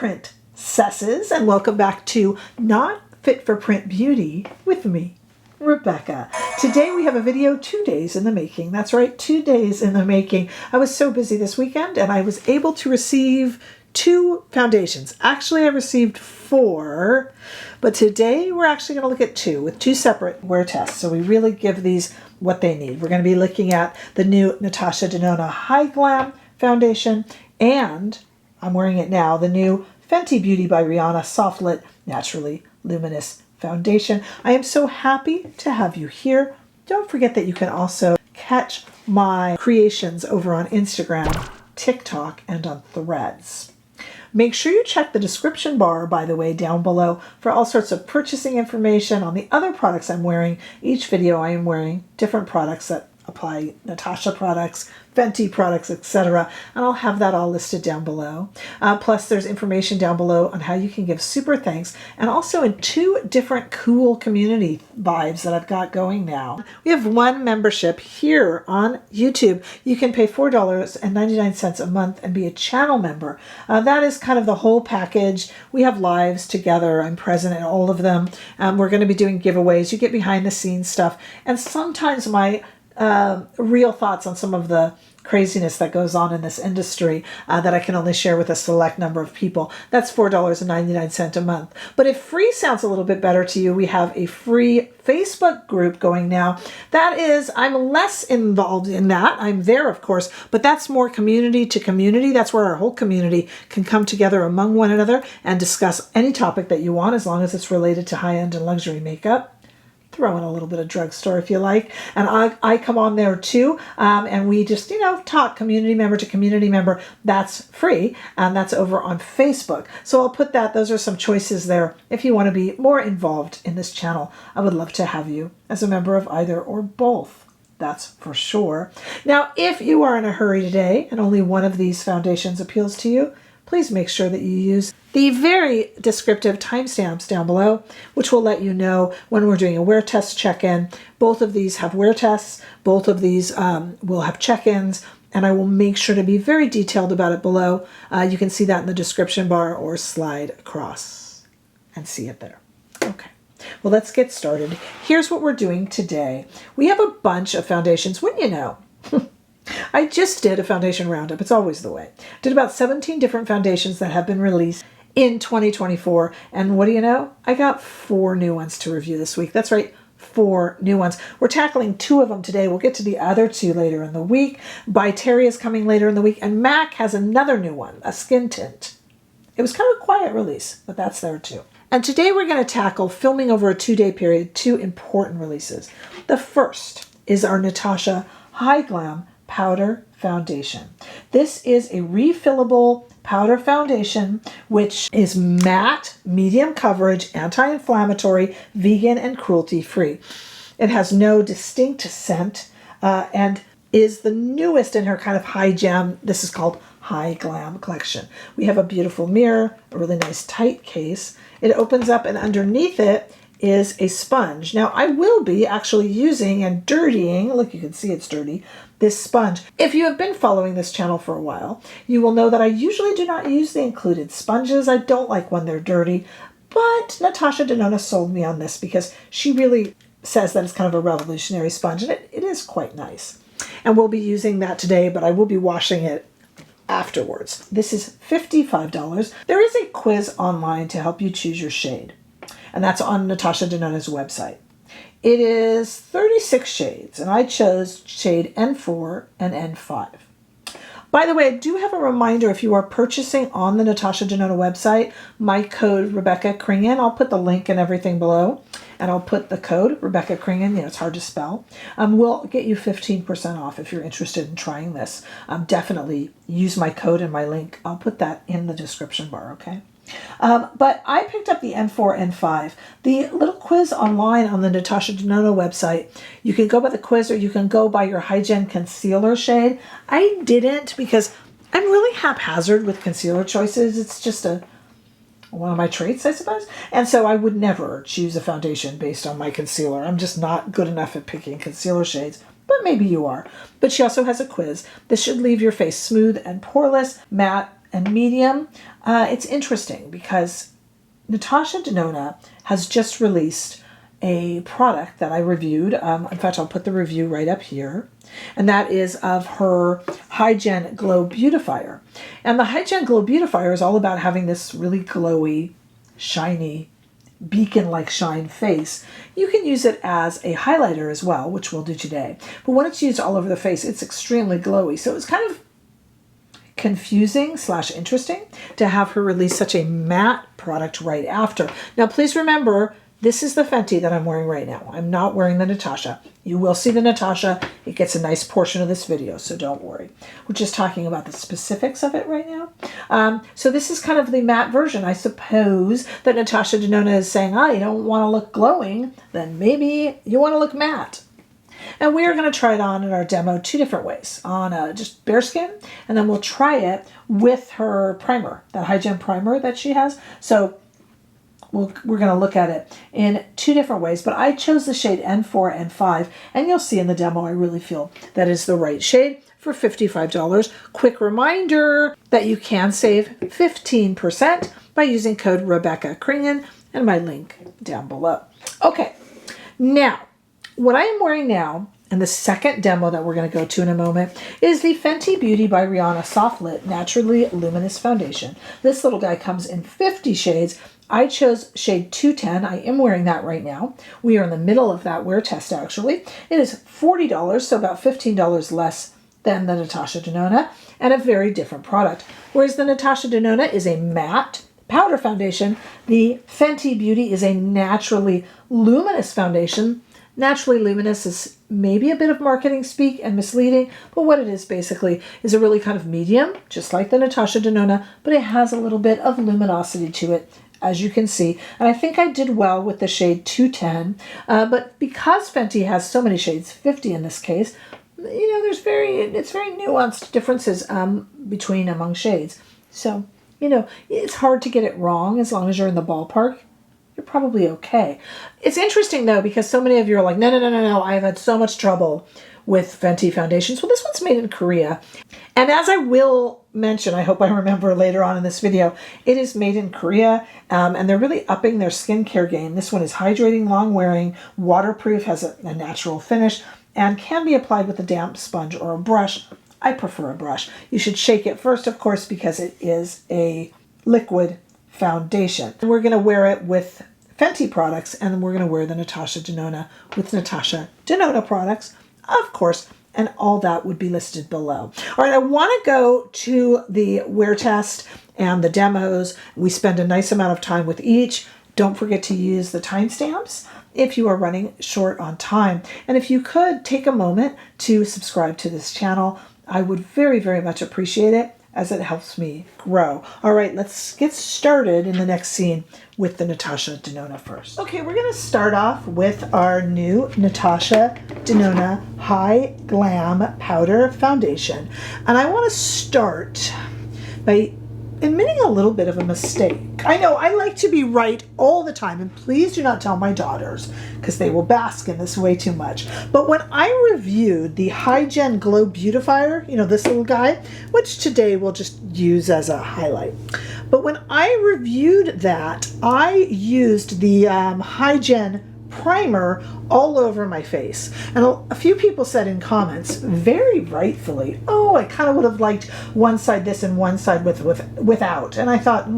PRINTcesses, and welcome back to Not Fit for Print Beauty with me, Rebecca. Today we have a video 2 days in the making. That's right, 2 days in the making. I was so busy this weekend and I was able to receive 2 foundations. Actually, I received 4, but today we're actually going to look at 2 with 2 separate wear tests. So we really give these what they need. We're going to be looking at the new Natasha Denona Hy-Glam foundation, and I'm wearing it now, the new Fenty Beauty by Rihanna Soft Lit Naturally Luminous foundation. I am so happy to have you here. Don't forget that you can also catch my creations over on Instagram, TikTok, and on Threads. Make sure you check the description bar, by the way, down below for all sorts of purchasing information on the other products I'm wearing. Each video I am wearing different products that apply Natasha products, Fenty products, etc. And I'll have that all listed down below. Plus there's information down below on how you can give super thanks, and also in 2 different cool community vibes that I've got going now. We have one membership here on YouTube. You can pay $4.99 a month and be a channel member. That is kind of the whole package. We have lives together. I'm present in all of them. We're going to be doing giveaways. You get behind the scenes stuff, and sometimes my real thoughts on some of the craziness that goes on in this industry that I can only share with a select number of people. That's $4.99 a month. But if free sounds a little bit better to you, we have a free Facebook group going now. That is, I'm less involved in that. I'm there, of course, but that's more community to community. That's where our whole community can come together among one another and discuss any topic that you want, as long as it's related to high-end and luxury makeup. Throw in a little bit of drugstore if you like. And I come on there too. And we just, talk community member to community member. That's free. And that's over on Facebook. So I'll put that, those are some choices there. If you want to be more involved in this channel, I would love to have you as a member of either or both. That's for sure. Now, if you are in a hurry today and only one of these foundations appeals to you, please make sure that you use the very descriptive timestamps down below, which will let you know when we're doing a wear test check-in. Both of these have wear tests. Both of these will have check-ins, and I will make sure to be very detailed about it below. You can see that in the description bar or slide across and see it there. Okay. Well, let's get started. Here's what we're doing today. We have a bunch of foundations, wouldn't you know? I just did a foundation roundup. It's always the way. Did about 17 different foundations that have been released in 2024. And what do you know? I got 4 new ones to review this week. That's right, 4 new ones. We're tackling 2 of them today. We'll get to the other 2 later in the week. By Terry is coming later in the week. And MAC has another new one, a skin tint. It was kind of a quiet release, but that's there too. And today we're going to tackle, filming over a 2-day period, 2 important releases. The first is our Natasha Hy-Glam Powder Foundation. This is a refillable powder foundation, which is matte, medium coverage, anti-inflammatory, vegan, and cruelty-free. It has no distinct scent and is the newest in her kind of high gem. This is called Hy-Glam collection. We have a beautiful mirror, a really nice tight case. It opens up, and underneath it is a sponge. Now, I will be actually using and dirtying, look, you can see it's dirty, this sponge. If you have been following this channel for a while, you will know that I usually do not use the included sponges. I don't like when they're dirty, but Natasha Denona sold me on this because she really says that it's kind of a revolutionary sponge, and it is quite nice. And we'll be using that today, but I will be washing it afterwards. This is $55. There is a quiz online to help you choose your shade, and that's on Natasha Denona's website. It is 36 shades, and I chose shade N4 and N5. By the way, I do have a reminder, if you are purchasing on the Natasha Denona website, my code REBECCACRINGEAN, I'll put the link and everything below, and I'll put the code REBECCACRINGEAN, it's hard to spell, will get you 15% off if you're interested in trying this. Definitely use my code and my link. I'll put that in the description bar, okay? But I picked up the N4, N5. The little quiz online on the Natasha Denona website, you can go by the quiz or you can go by your Hygiene concealer shade. I didn't because I'm really haphazard with concealer choices. It's just one of my traits, I suppose. And so I would never choose a foundation based on my concealer. I'm just not good enough at picking concealer shades. But maybe you are. But she also has a quiz. This should leave your face smooth and poreless, matte, and medium. It's interesting because Natasha Denona has just released a product that I reviewed. In fact, I'll put the review right up here. And that is of her Hy-Glam Glow Beautifier. And the Hy-Glam Glow Beautifier is all about having this really glowy, shiny, beacon-like shine face. You can use it as a highlighter as well, which we'll do today. But when it's used all over the face, it's extremely glowy. So it's kind of confusing / interesting to have her release such a matte product right after. Now, please remember, this is the Fenty that I'm wearing right now. I'm not wearing the Natasha. You will see the Natasha. It gets a nice portion of this video, so don't worry. We're just talking about the specifics of it right now. So this is kind of the matte version. I suppose that Natasha Denona is saying, you don't want to look glowing, then maybe you want to look matte. And we are going to try it on in our demo 2 different ways. On just bare skin, and then we'll try it with her primer, that Hy-Glam primer that she has. So we're going to look at it in 2 different ways, but I chose the shade N4 and 5, and you'll see in the demo I really feel that is the right shade for $55. Quick reminder that you can save 15% by using code REBECCACRINGEAN and my link down below. Okay, now what I am wearing now, and the second demo that we're going to go to in a moment, is the Fenty Beauty by Rihanna Soft Lit Naturally Luminous Foundation. This little guy comes in 50 shades. I chose shade 210. I am wearing that right now. We are in the middle of that wear test, actually. It is $40, so about $15 less than the Natasha Denona, and a very different product. Whereas the Natasha Denona is a matte powder foundation, the Fenty Beauty is a naturally luminous foundation. Naturally luminous is maybe a bit of marketing speak and misleading, but what it is basically is a really kind of medium, just like the Natasha Denona, but it has a little bit of luminosity to it, as you can see. And I think I did well with the shade 210, but because Fenty has so many shades, 50 in this case, you know, it's very nuanced differences among shades. So, you know, it's hard to get it wrong as long as you're in the ballpark. You're probably okay. It's interesting though, because so many of you are like, no, I've had so much trouble with Fenty foundations. Well, this one's made in Korea. And as I will mention, I hope I remember later on in this video, it is made in Korea, and they're really upping their skincare game. This one is hydrating, long wearing, waterproof, has a natural finish, and can be applied with a damp sponge or a brush. I prefer a brush. You should shake it first, of course, because it is a liquid foundation. And we're going to wear it with Fenty products, and then we're going to wear the Natasha Denona with Natasha Denona products, of course, and all that would be listed below. All right, I want to go to the wear test and the demos. We spend a nice amount of time with each. Don't forget to use the timestamps if you are running short on time. And if you could take a moment to subscribe to this channel, I would very, very much appreciate it, as it helps me grow. All right, let's get started in the next scene with the Natasha Denona first. Okay, we're gonna start off with our new Natasha Denona Hy-Glam Powder Foundation. And I wanna start by admitting a little bit of a mistake. I know I like to be right all the time, and please do not tell my daughters, because they will bask in this way too much. But when I reviewed the Hy-Glam Glow Beautifier, you know, this little guy, which today we'll just use as a highlight. But when I reviewed that, I used the Hy-Glam primer all over my face. And a few people said in comments, very rightfully, oh, I kind of would have liked one side this and one side without. And I thought,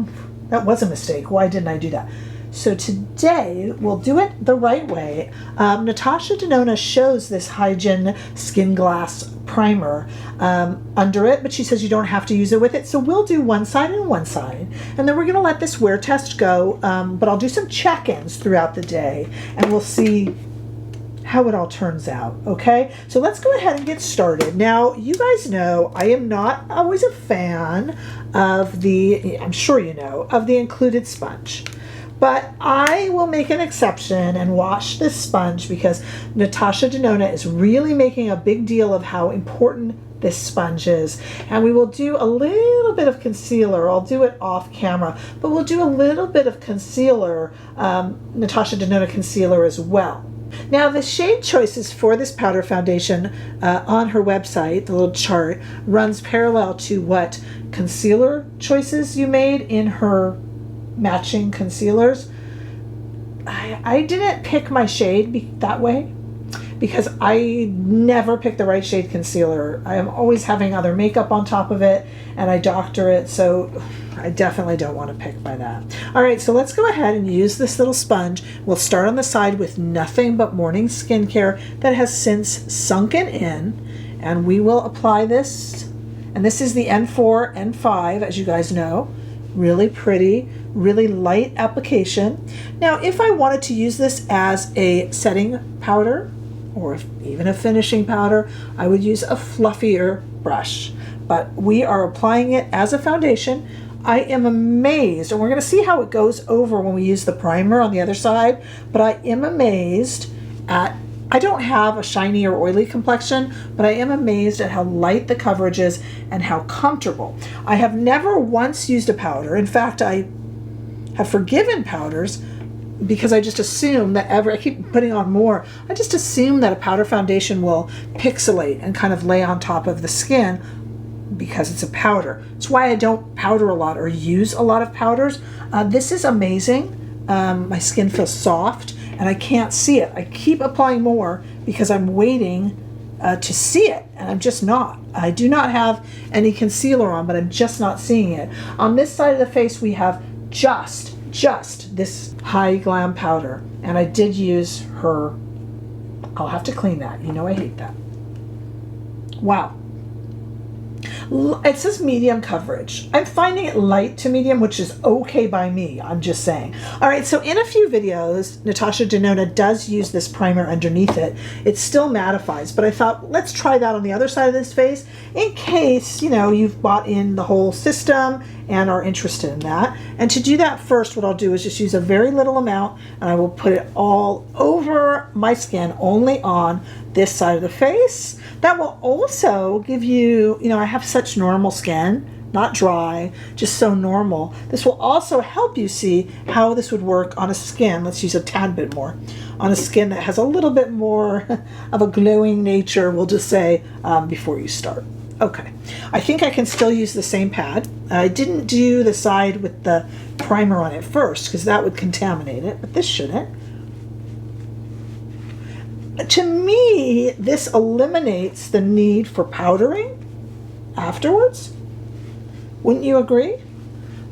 that was a mistake. Why didn't I do that? So today we'll do it the right way. Natasha Denona shows this Hy-Glam Skin Glass primer under it, but she says you don't have to use it with it. So we'll do one side and one side, and then we're going to let this wear test go. But I'll do some check-ins throughout the day, and we'll see how it all turns out. Okay, so let's go ahead and get started. Now, you guys know I am not always a fan of the, I'm sure you know, of the included sponge. But I will make an exception and wash this sponge because Natasha Denona is really making a big deal of how important this sponge is. And we will do a little bit of concealer. I'll do it off camera, but we'll do a little bit of concealer, Natasha Denona concealer as well. Now the shade choices for this powder foundation on her website, the little chart, runs parallel to what concealer choices you made in her matching concealers. I didn't pick my shade that way because I never pick the right shade concealer. I am always having other makeup on top of it and I doctor it, so I definitely don't want to pick by that. All right, so let's go ahead and use this little sponge. We'll start on the side with Nothing But Morning Skincare that has since sunken in, and we will apply this. And this is the N4, N5, as you guys know. Really pretty, really light application. Now, if I wanted to use this as a setting powder, or even a finishing powder, I would use a fluffier brush. But we are applying it as a foundation. I am amazed, and we're going to see how it goes over when we use the primer on the other side, but I am amazed at, I don't have a shiny or oily complexion, but I am amazed at how light the coverage is and how comfortable. I have never once used a powder. In fact, I have forgiven powders because I just assume that I keep putting on more. I just assume that a powder foundation will pixelate and kind of lay on top of the skin because it's a powder. It's why I don't powder a lot or use a lot of powders. This is amazing. My skin feels soft and I can't see it. I keep applying more because I'm waiting to see it, and I'm just not. I do not have any concealer on, but I'm just not seeing it. On this side of the face, we have just this Hy-Glam powder, and I did use her. I'll have to clean that. You know I hate that. Wow. It says medium coverage. I'm finding it light to medium, which is okay by me. I'm just saying. All right, so in a few videos, Natasha Denona does use this primer underneath it. It still mattifies, but I thought, let's try that on the other side of this face in case, you know, you've bought in the whole system and are interested in that. And to do that first, what I'll do is just use a very little amount, and I will put it all over my skin, only on this side of the face. That will also give you, you know, I have such normal skin, not dry, just so normal. This will also help you see how this would work on a skin. Let's use a tad bit more. On a skin that has a little bit more of a glowing nature, we'll just say, before you start. Okay, I think I can still use the same pad. I didn't do the side with the primer on it first because that would contaminate it, but this shouldn't. To me, this eliminates the need for powdering afterwards. Wouldn't you agree?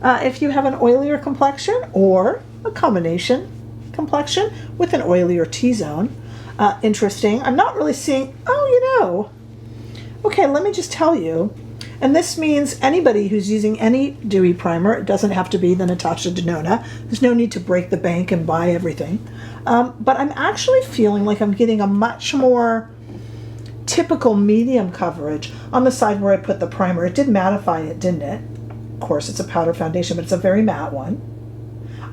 If you have an oilier complexion or a combination complexion with an oilier T-zone. Interesting. I'm not really seeing, oh, you know. Okay, let me just tell you, and this means anybody who's using any dewy primer, it doesn't have to be the Natasha Denona. There's no need to break the bank and buy everything. But I'm actually feeling like I'm getting a much more typical medium coverage on the side where I put the primer. It did mattify it, didn't it? Of course, it's a powder foundation, but it's a very matte one.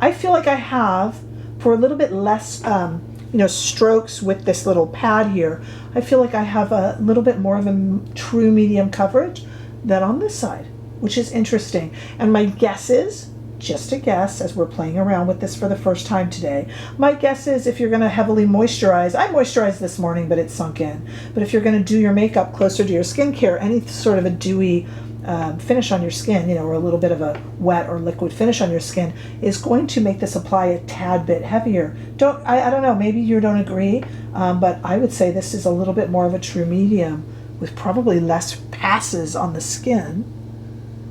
I feel like I have, for a little bit less you know, strokes with this little pad here, I feel like I have a little bit more of a true medium coverage than on this side, which is interesting. And my guess is, just a guess, as we're playing around with this for the first time today, my guess is if you're going to heavily moisturize, I moisturized this morning, but it's sunk in. But if you're going to do your makeup closer to your skincare, any sort of a dewy finish on your skin, you know, or a little bit of a wet or liquid finish on your skin is going to make this apply a tad bit heavier. I don't know, maybe you don't agree, but I would say this is a little bit more of a true medium with probably less passes on the skin,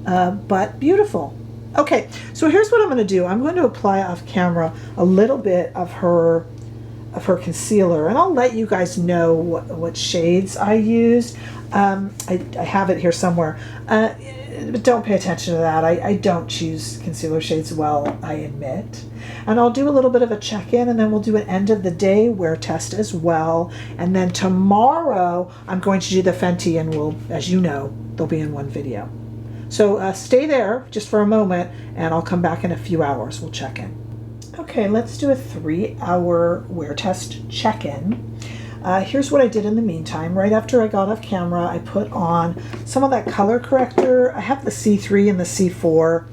but beautiful. Okay, so here's what I'm going to do. I'm going to apply off camera a little bit of her concealer, and I'll let you guys know what shades I used. I have it here somewhere, but don't pay attention to that. I don't choose concealer shades well, I admit. And I'll do a little bit of a check-in, and then we'll do an end of the day wear test as well. And then tomorrow I'm going to do the Fenty, and we'll, as you know, they'll be in one video. So stay there just for a moment, and I'll come back in a few hours. We'll check in. Okay, let's do a 3-hour wear test check-in. Here's what I did in the meantime. Right after I got off camera, I put on some of that color corrector. I have the C3 and the C4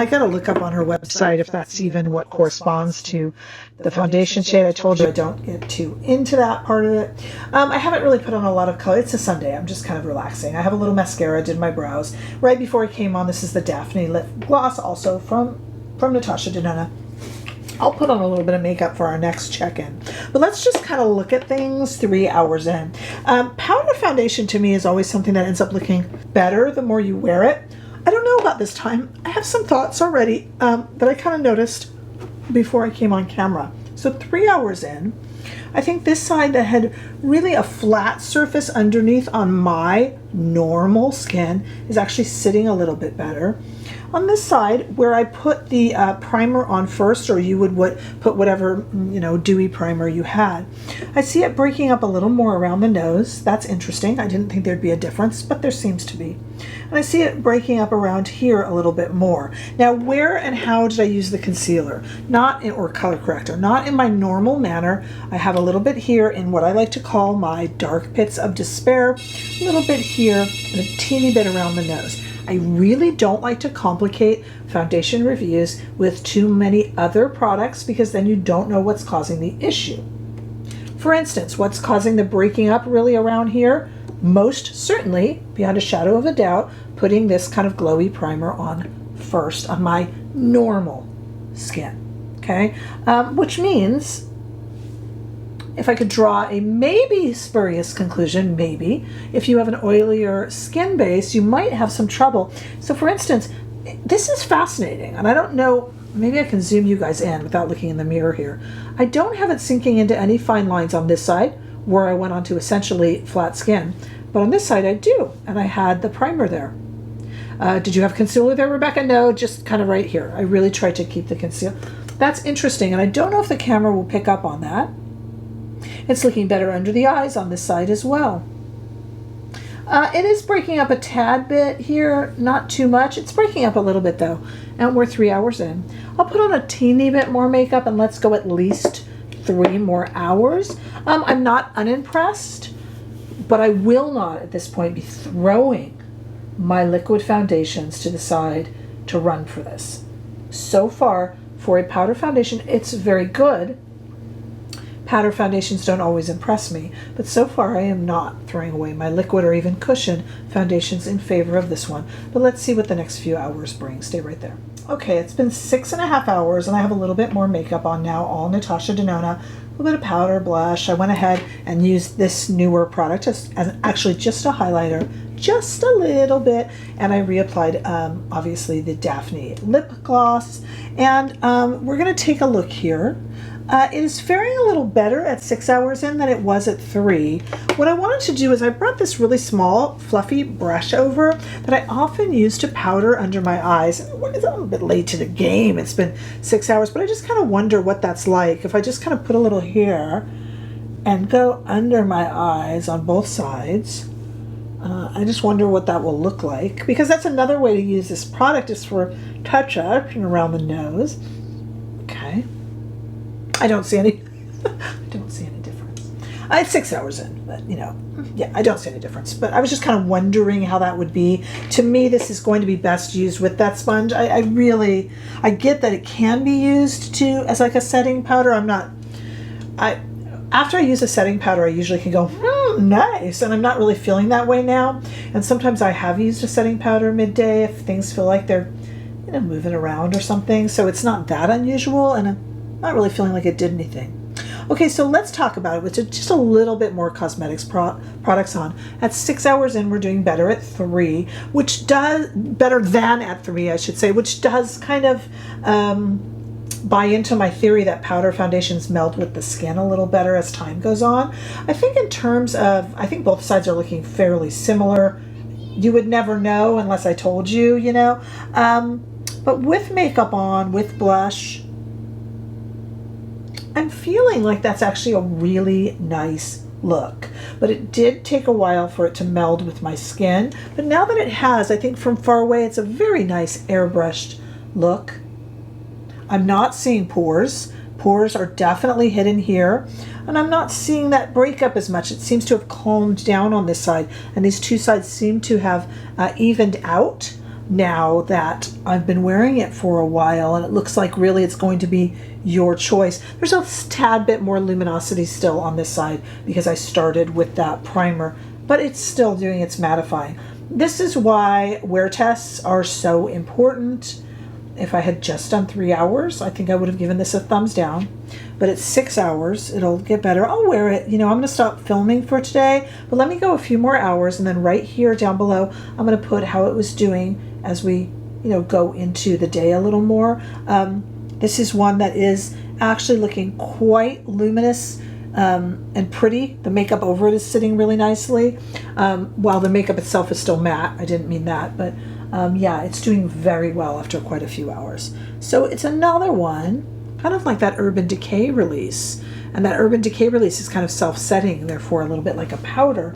I gotta look up on her website if that's even what corresponds to the foundation shade. I told you I don't get too into that part of it. I haven't really put on a lot of color. It's a Sunday. I'm just kind of relaxing. I have a little mascara. I did my brows. Right before I came on, this is the Daphne Lip Gloss, also from Natasha Denona. I'll put on a little bit of makeup for our next check-in. But let's just kind of look at things 3 hours in. Powder foundation to me is always something that ends up looking better the more you wear it. I don't know about this time. I have some thoughts already that I kind of noticed before I came on camera. So 3 hours in, I think this side that had really a flat surface underneath on my normal skin is actually sitting a little bit better. On this side, where I put the primer on first, or you would put whatever, dewy primer you had, I see it breaking up a little more around the nose. That's interesting. I didn't think there'd be a difference, but there seems to be. And I see it breaking up around here a little bit more. Now, where and how did I use the concealer? Or color corrector. Not in my normal manner. I have a little bit here in what I like to call my dark pits of despair, a little bit here, and a teeny bit around the nose. I really don't like to complicate foundation reviews with too many other products because then you don't know what's causing the issue. For instance, what's causing the breaking up really around here? Most certainly, beyond a shadow of a doubt, putting this kind of glowy primer on first on my normal skin, okay? Which means, if I could draw a maybe spurious conclusion, maybe, if you have an oilier skin base, you might have some trouble. So for instance, this is fascinating, and I don't know, maybe I can zoom you guys in without looking in the mirror here. I don't have it sinking into any fine lines on this side, where I went onto essentially flat skin, but on this side I do, and I had the primer there. Did you have concealer there, Rebecca? No, just kind of right here. I really tried to keep the concealer. That's interesting, and I don't know if the camera will pick up on that. It's looking better under the eyes on this side as well. It is breaking up a tad bit here, not too much. It's breaking up a little bit though, and we're 3 hours in. I'll put on a teeny bit more makeup and let's go at least 3 more hours. I'm not unimpressed, but I will not at this point be throwing my liquid foundations to the side to run for this. So far, for a powder foundation, it's very good. Powder foundations don't always impress me, but so far I am not throwing away my liquid or even cushion foundations in favor of this one. But let's see what the next few hours bring. Stay right there. Okay, it's been 6.5 hours and I have a little bit more makeup on now, all Natasha Denona. A little bit of powder, blush. I went ahead and used this newer product as actually just a highlighter, just a little bit, and I reapplied obviously the Daphne lip gloss. And we're going to take a look here. It is faring a little better at 6 hours in than it was at 3. What I wanted to do is I brought this really small fluffy brush over that I often use to powder under my eyes. It's a little bit late to the game. It's been 6 hours, but I just kind of wonder what that's like. If I just kind of put a little here and go under my eyes on both sides, I just wonder what that will look like, because that's another way to use this product is for touch-up and around the nose. Okay. I don't see any difference. It's 6 hours in, but yeah, I don't see any difference. But I was just kind of wondering how that would be. To me, this is going to be best used with that sponge. I get that it can be used as like a setting powder. After I use a setting powder, I usually can go, nice, and I'm not really feeling that way now. And sometimes I have used a setting powder midday if things feel like they're moving around or something. So it's not that unusual, and I'm not really feeling like it did anything. Okay, so let's talk about it with just a little bit more cosmetics products on. At 6 hours in, we're doing better at 3, better than at 3, I should say, which does kind of buy into my theory that powder foundations meld with the skin a little better as time goes on. I think in terms of, I think both sides are looking fairly similar. You would never know unless I told you, but with makeup on, with blush, I'm feeling like that's actually a really nice look. But it did take a while for it to meld with my skin. But now that it has, I think from far away, it's a very nice airbrushed look. I'm not seeing pores. Pores are definitely hidden here. And I'm not seeing that breakup as much. It seems to have calmed down on this side. And these two sides seem to have evened out. now that I've been wearing it for a while, and it looks like really it's going to be your choice. There's a tad bit more luminosity still on this side because I started with that primer, but it's still doing its mattifying. This is why wear tests are so important. If I had just done 3 hours, I think I would have given this a thumbs down, but it's 6 hours. It'll get better. I'll wear it. You know, I'm going to stop filming for today, but let me go a few more hours, and then right here down below, I'm going to put how it was doing as we, you know, go into the day a little more. This is one that is actually looking quite luminous and pretty. The makeup over it is sitting really nicely, while the makeup itself is still matte. I didn't mean that, but yeah, it's doing very well after quite a few hours. So it's another one, kind of like that Urban Decay release. And that Urban Decay release is kind of self-setting, therefore a little bit like a powder,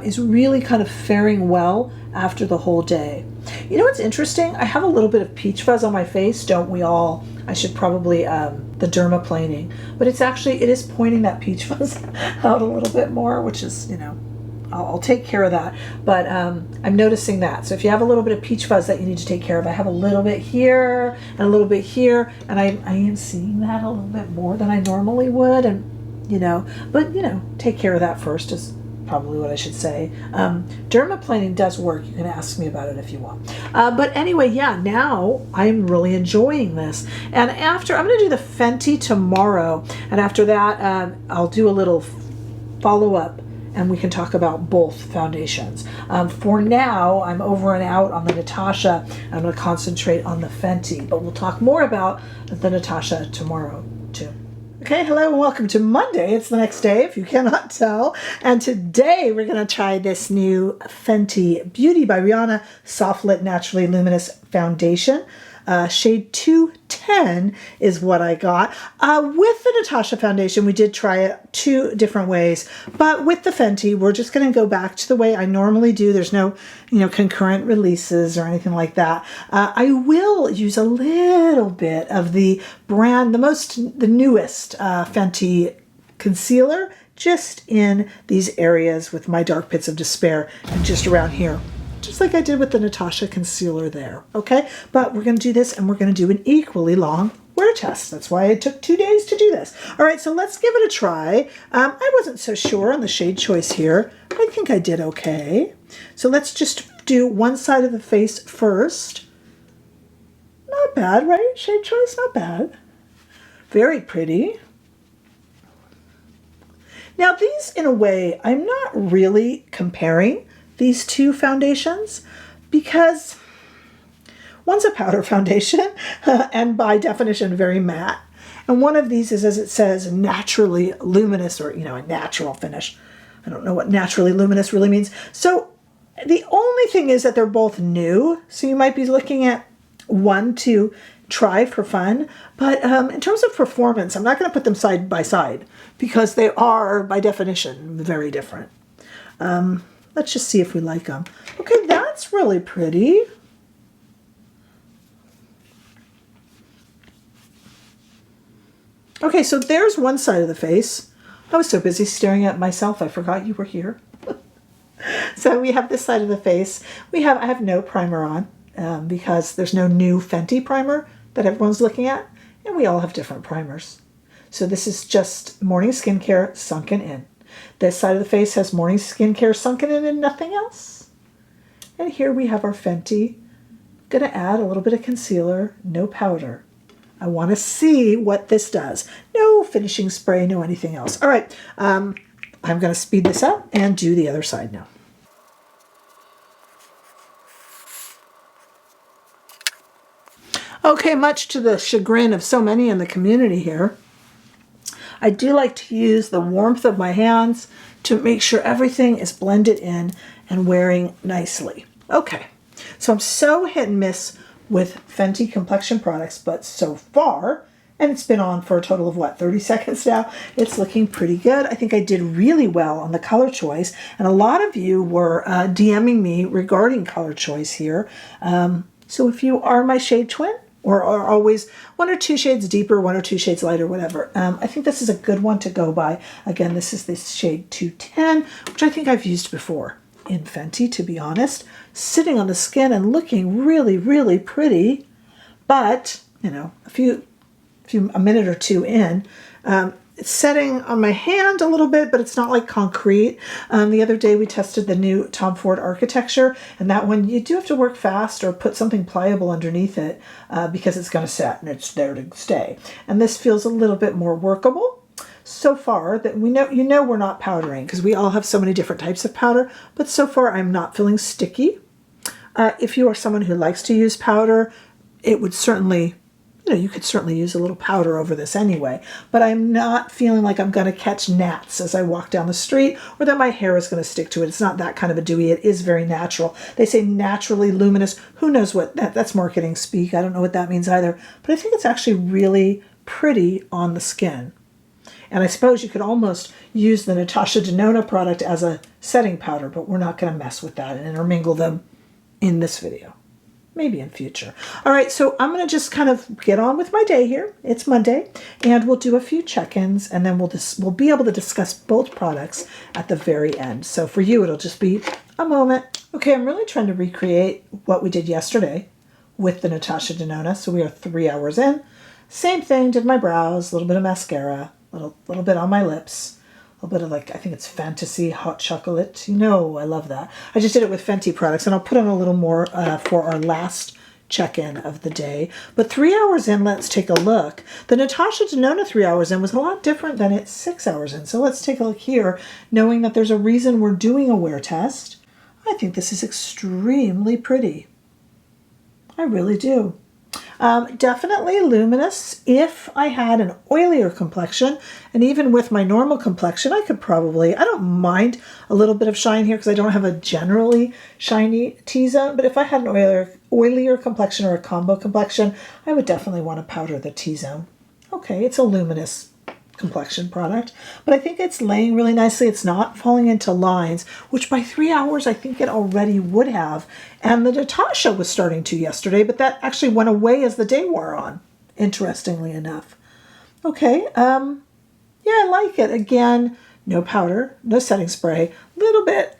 is really kind of faring well after the whole day. You know what's interesting? I have a little bit of peach fuzz on my face, don't we all? I should probably, the dermaplaning, but it's actually, it is pointing that peach fuzz out a little bit more, which is, you know, I'll take care of that, but I'm noticing that. So if you have a little bit of peach fuzz that you need to take care of, I have a little bit here and a little bit here, and I am seeing that a little bit more than I normally would, and you know, but you know, take care of that first is probably what I should say. Dermaplaning does work. You can ask me about it if you want. But anyway, yeah, now I'm really enjoying this. And after, I'm going to do the Fenty tomorrow, and after that, I'll do a little follow-up, and we can talk about both foundations. For now, I'm over and out on the Natasha. I'm going to concentrate on the Fenty, but we'll talk more about the Natasha tomorrow too. Okay, hello and welcome to Monday. It's the next day, if you cannot tell. And today we're going to try this new Fenty Beauty by Rihanna Soft Lit Naturally Luminous Foundation. Shade 210 is what I got. With the Natasha foundation, we did try it 2 different ways, but with the Fenty, we're just going to go back to the way I normally do. There's no, you know, concurrent releases or anything like that. I will use a little bit of the brand, the newest Fenty concealer, just in these areas with my dark pits of despair and just around here. Just like I did with the Natasha concealer there, okay? But we're going to do this, and we're going to do an equally long wear test. That's why it took 2 days to do this. All right, so let's give it a try. I wasn't so sure on the shade choice here. I think I did okay. So let's just do one side of the face first. Not bad, right? Shade choice, not bad. Very pretty. Now these, in a way, I'm not really comparing these 2 foundations because one's a powder foundation and by definition very matte, and one of these is, as it says, naturally luminous, or you know, a natural finish. I don't know what naturally luminous really means. So the only thing is that they're both new, so you might be looking at one to try for fun, but in terms of performance, I'm not going to put them side by side because they are by definition very different. Let's just see if we like them. Okay, that's really pretty. Okay, so there's one side of the face. I was so busy staring at myself, I forgot you were here. So we have this side of the face. I have no primer on because there's no new Fenty primer that everyone's looking at, and we all have different primers. So this is just morning skincare sunken in. This side of the face has morning skincare sunken in and nothing else. And here we have our Fenty. Going to add a little bit of concealer, no powder. I want to see what this does. No finishing spray, no anything else. All right, I'm going to speed this up and do the other side now. Okay, much to the chagrin of so many in the community here, I do like to use the warmth of my hands to make sure everything is blended in and wearing nicely. Okay, so I'm so hit and miss with Fenty complexion products, but so far, and it's been on for a total of what, 30 seconds now, it's looking pretty good. I think I did really well on the color choice, and a lot of you were DMing me regarding color choice here. So if you are my shade twin, or are always 1 or 2 shades deeper, 1 or 2 shades lighter, whatever. I think this is a good one to go by. Again, this is this shade 210, which I think I've used before in Fenty, to be honest. sitting on the skin and looking really, really pretty. But, you know, a minute or two in, it's setting on my hand a little bit, but it's not like concrete. The other day we tested the new Tom Ford architecture, and that one you do have to work fast or put something pliable underneath it because it's going to set and it's there to stay. And this feels a little bit more workable so far. That we know, we're not powdering because we all have so many different types of powder, but so far I'm not feeling sticky. If you are someone who likes to use powder, it would certainly, you could certainly use a little powder over this anyway, but I'm not feeling like I'm going to catch gnats as I walk down the street or that my hair is going to stick to it. It's not that kind of a dewy. It is very natural. They say naturally luminous. Who knows what that's marketing speak. I don't know what that means either, but I think it's actually really pretty on the skin. And I suppose you could almost use the Natasha Denona product as a setting powder, but we're not going to mess with that and intermingle them in this video. Maybe in future. All right, so I'm going to just kind of get on with my day here. It's Monday, and we'll do a few check-ins, and then we'll be able to discuss both products at the very end. So for you, it'll just be a moment. Okay, I'm really trying to recreate what we did yesterday with the Natasha Denona. So we are 3 hours in. Same thing, did my brows, a little bit of mascara, a little bit on my lips. A little bit of, like, I think it's Fantasy Hot Chocolate. I love that. I just did it with Fenty products, and I'll put on a little more for our last check-in of the day. But 3 hours in, let's take a look. The Natasha Denona 3 hours in was a lot different than it's 6 hours in. So let's take a look here, knowing that there's a reason we're doing a wear test. I think this is extremely pretty. I really do. Definitely luminous. If I had an oilier complexion, and even with my normal complexion, I don't mind a little bit of shine here because I don't have a generally shiny T-zone, but if I had an oilier complexion or a combo complexion, I would definitely want to powder the T-zone. Okay, it's a luminous complexion product, but I think it's laying really nicely. It's not falling into lines, which by 3 hours I think it already would have. And the Natasha was starting to yesterday, but that actually went away as the day wore on, interestingly enough. Okay, yeah, I like it. Again, no powder, no setting spray, little bit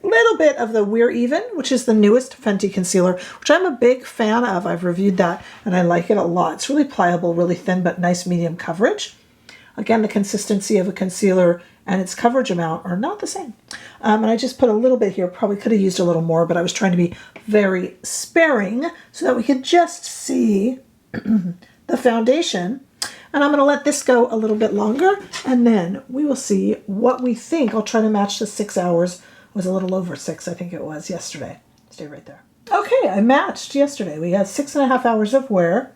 of the We're Even, which is the newest Fenty concealer, which I'm a big fan of. I've reviewed that and I like it a lot. It's really pliable, really thin, but nice medium coverage. Again, the consistency of a concealer and its coverage amount are not the same. And I just put a little bit here. Probably could have used a little more, but I was trying to be very sparing so that we could just see the foundation. And I'm going to let this go a little bit longer, and then we will see what we think. I'll try to match the 6 hours. It was a little over 6, I think it was, yesterday. Stay right there. Okay, I matched yesterday. We had 6.5 hours of wear.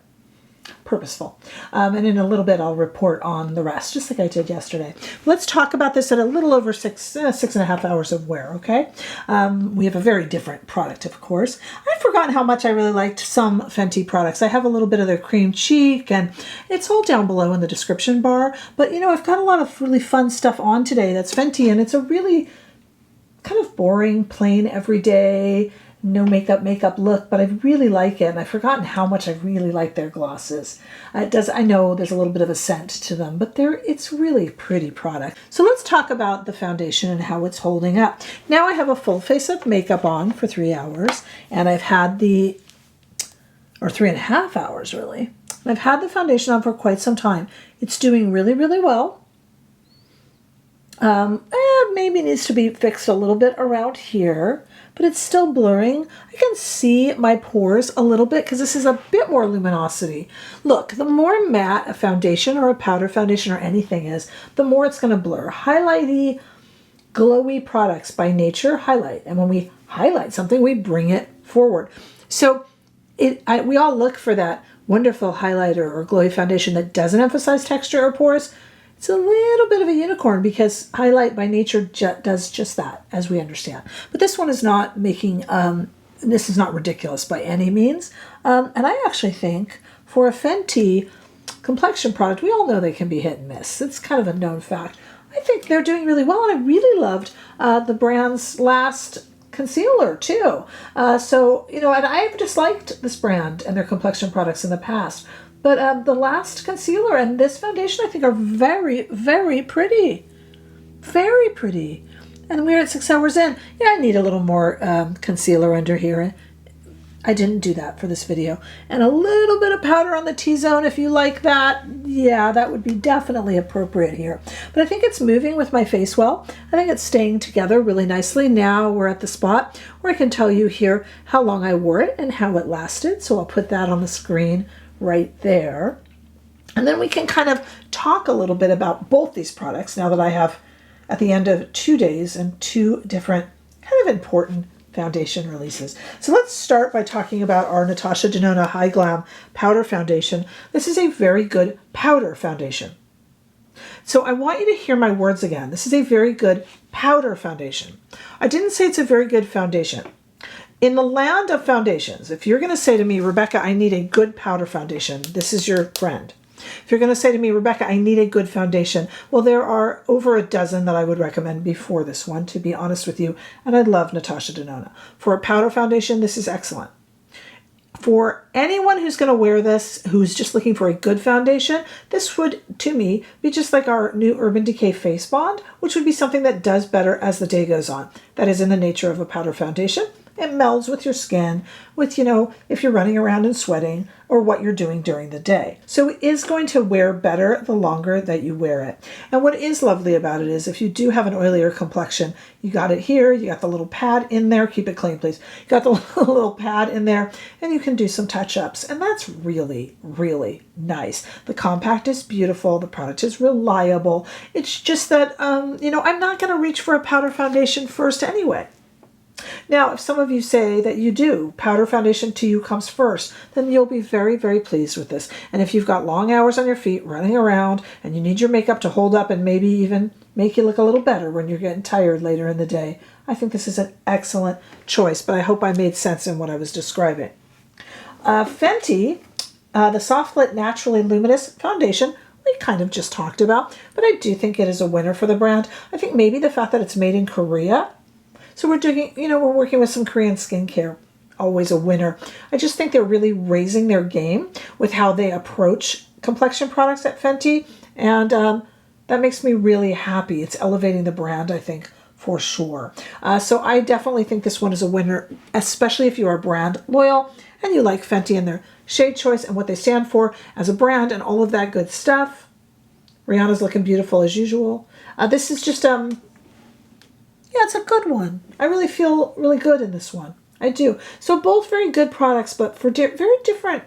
Purposeful. And in a little bit, I'll report on the rest, just like I did yesterday. Let's talk about this at a little over 6.5 hours of wear, okay? We have a very different product, of course. I've forgotten how much I really liked some Fenty products. I have a little bit of their Cream Cheek, and it's all down below in the description bar. But, I've got a lot of really fun stuff on today that's Fenty, and it's a really kind of boring, plain, everyday, no makeup look, but I really like it, and I've forgotten how much I really like their glosses. I know there's a little bit of a scent to them, but it's really pretty product. So let's talk about the foundation and how it's holding up. Now I have a full face of makeup on for 3 hours, and I've had 3.5 hours really. And I've had the foundation on for quite some time. It's doing really, really well. Maybe needs to be fixed a little bit around here, but it's still blurring. I can see my pores a little bit because this is a bit more luminosity. Look, the more matte a foundation or a powder foundation or anything is, the more it's going to blur. Highlighty, glowy products by nature highlight. And when we highlight something, we bring it forward. So we all look for that wonderful highlighter or glowy foundation that doesn't emphasize texture or pores. It's a little bit of a unicorn because highlight by nature does just that, as we understand. But this one is not making, this is not ridiculous by any means. And I actually think for a Fenty complexion product, we all know they can be hit and miss. It's kind of a known fact. I think they're doing really well, and I really loved the brand's last concealer too. And I've disliked this brand and their complexion products in the past. But the last concealer and this foundation, I think, are very, very pretty. Very pretty. And we're at 6 hours in. Yeah, I need a little more concealer under here. I didn't do that for this video. And a little bit of powder on the T-zone if you like that. Yeah, that would be definitely appropriate here. But I think it's moving with my face well. I think it's staying together really nicely. Now we're at the spot where I can tell you here how long I wore it and how it lasted. So I'll put that on the screen right there. And then we can kind of talk a little bit about both these products now that I have at the end of 2 days and 2 different kind of important foundation releases. So let's start by talking about our Natasha Denona Hy-Glam Powder Foundation. This is a very good powder foundation. So I want you to hear my words again. This is a very good powder foundation. I didn't say it's a very good foundation. In the land of foundations, if you're going to say to me, Rebecca, I need a good powder foundation, this is your friend. If you're going to say to me, Rebecca, I need a good foundation, well, there are over a dozen that I would recommend before this one, to be honest with you, and I love Natasha Denona. For a powder foundation, this is excellent. For anyone who's going to wear this, who's just looking for a good foundation, this would, to me, be just like our new Urban Decay Face Bond, which would be something that does better as the day goes on. That is in the nature of a powder foundation. It melds with your skin, with, you know, if you're running around and sweating or what you're doing during the day. So it is going to wear better the longer that you wear it. And what is lovely about it is if you do have an oilier complexion, you got it here, you got the little pad in there, keep it clean please, you got the little pad in there and you can do some touch-ups and that's really, really nice. The compact is beautiful, the product is reliable. It's just that, you know, I'm not going to reach for a powder foundation first anyway. Now, if some of you say that you do, powder foundation to you comes first, then you'll be very, very pleased with this. And if you've got long hours on your feet running around and you need your makeup to hold up and maybe even make you look a little better when you're getting tired later in the day, I think this is an excellent choice, but I hope I made sense in what I was describing. Fenty, the Soft Lit Naturally Luminous Foundation, we kind of just talked about, but I do think it is a winner for the brand. I think maybe the fact that it's made in Korea. So we're doing, you know, we're working with some Korean skincare, always a winner. I just think they're really raising their game with how they approach complexion products at Fenty. And that makes me really happy. It's elevating the brand, I think, for sure. So I definitely think this one is a winner, especially if you are brand loyal and you like Fenty and their shade choice and what they stand for as a brand and all of that good stuff. Rihanna's looking beautiful as usual. This is just, yeah, it's a good one. I really feel really good in this one. I do. So both very good products, but for very different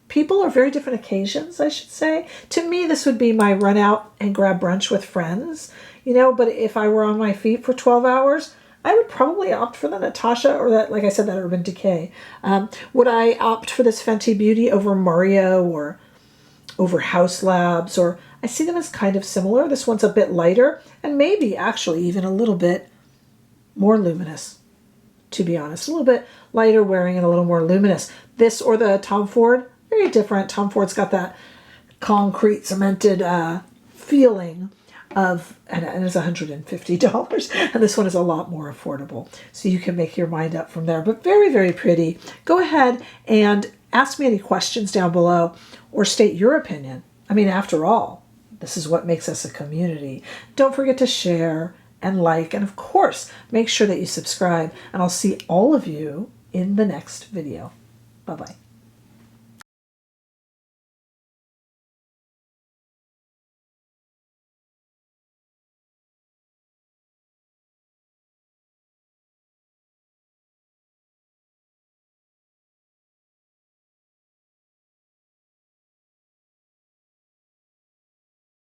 people or very different occasions, I should say. To me, this would be my run out and grab brunch with friends, you know, but if I were on my feet for 12 hours, I would probably opt for the Natasha or that, like I said, that Urban Decay. Would I opt for this Fenty Beauty over Mario or over House Labs? Or I see them as kind of similar. This one's a bit lighter and maybe actually even a little bit more luminous, to be honest. A little bit lighter wearing and a little more luminous. This or the Tom Ford, very different. Tom Ford's got that concrete cemented feeling of, and it's $150. And this one is a lot more affordable. So you can make your mind up from there. But very, very pretty. Go ahead and ask me any questions down below or state your opinion. I mean, after all, this is what makes us a community. Don't forget to share and like, and of course, make sure that you subscribe, and I'll see all of you in the next video. Bye-bye.